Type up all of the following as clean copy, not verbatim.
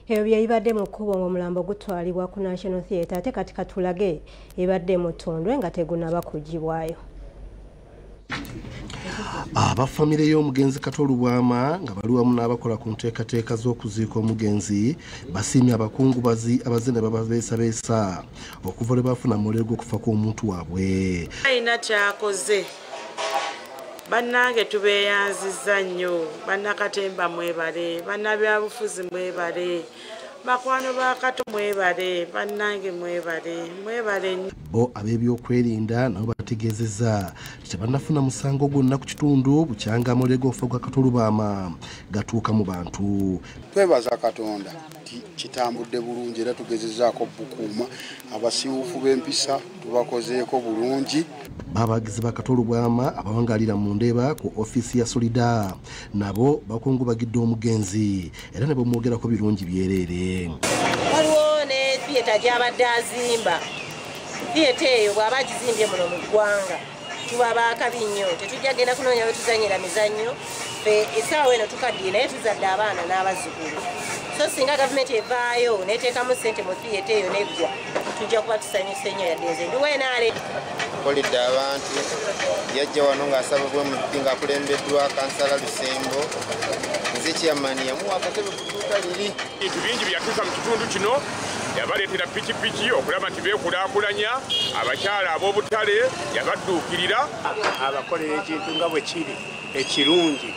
Ebyo by'ebadde mu kkubo ng'omulambo gutwalibwa ku National Theatre ate kati katulage ebadde mu Ttondwe nga tegunnaba kuggyibwayo. Famire y'omugenzi Kato Lubwama nga bali wamu n'abakola ku nteekateeka z'okuziika omugenzi basiimye abakungubazi abazze ne bababeesabeesa okuva lwe bafuna amalero g'okufa kw'omuntu waabwe. Alina kyakoze bannange tubeeyanzizza nnyo, bannakatemba mwebale, bannabyabufuzi mwebale, bakwano ba Kato mwebale, bannange mwebale. Bo ab'ebyokwerinda nabo bategeezezza tebannafuna musango gwonna ku kitundu bukyanga amalero g'okufa gwa Kato Lubwama gatuuka mu bantu. Twebaza Katonda kitambudde bulungi era tugezezzaako bukuuma abasiiwuufu b'empisa tubakozeeko bulungi. Babagizi ba Kato Lubwama abawangalira mu Ndeeba ku ofiisi ya Solida nabo bakungubagidde omugenzi era ne bamwogerako birungi byereere. Waliwo ne theatre gy'abadde azimba. Theatre eyo bw'aba agizimbye muno mu ggwanga tuba baakabi nnyo, tetujja genda kunoonya we tuzannyira mizannyo essaawa eno tukaddiye naye tuzadde abaana n'abazzukulu. So singa gavumenti evaayo neteekamu ssente mu theatre eyo neggwa tujja kuba tusanyuse nnyo yadde nze ndi wenaale. Atwaliddwa abantu yajja wano ng'asaba bwemuddi ng'akulembeddwa kansala Lusembo nze chairman yamuwa akatebe ku dduuka liri. Ebintu bingi byatuuka mu kitundu kino yabaleetera pikipiki okulaba nti beekulaakulanya, abakyala ab'obutale yabadduukirira. Abakolera ekintu nga bwe kiri ekirungi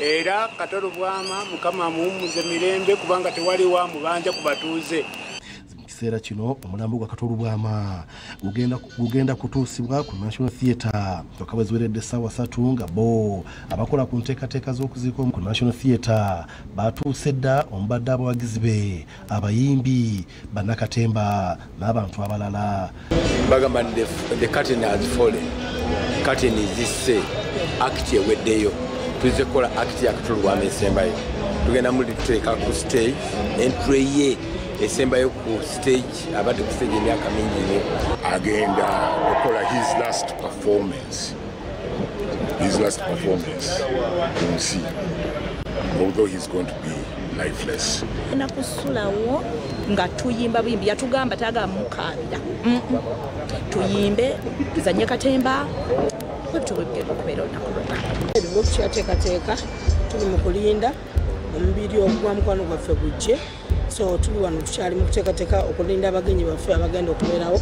era Kato Lubwama Mukama amuwummuze mirembe kubanga tewali wa mubanja ku batuuze. Mu kiseera kino omulambo gwa Kato Lubwama gugenda kutuusibwa ku National Theatre kyokka bwe ziweredde essaawa 3 nga bo abakola ku nteekateeka z'okuziika ku National Theatre batuuse dda omubadde abawagizi be abayimbi bannakatemba n'abantu abalala. Bagamba the curtain has fallen. Curtain is this act eweddeyo. Tuzze kukola act ya Kato Lubwama esembayo. Tugenda muli tuteeka ku stage entry ye esembayo ku stage abadde ku stage emyaka mingi nnyo. Agenda okukola his last performance ku nsi, although he's going to be lifeless. Nakusulawo nga tuyimba buyimbi yatugamba taga mukabira tuyimbe tuzanye katemba Teeka tuli mu kulinda omubiri ogwa mukwano gwaffe gujje, so tuli wano tukyali mu kuteekateeka okulinda abagenyi baffe abagenda okubeerawo.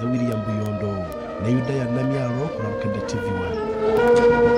William Buyondo ne Yudaya Namyalo ku Bukedde TV 1.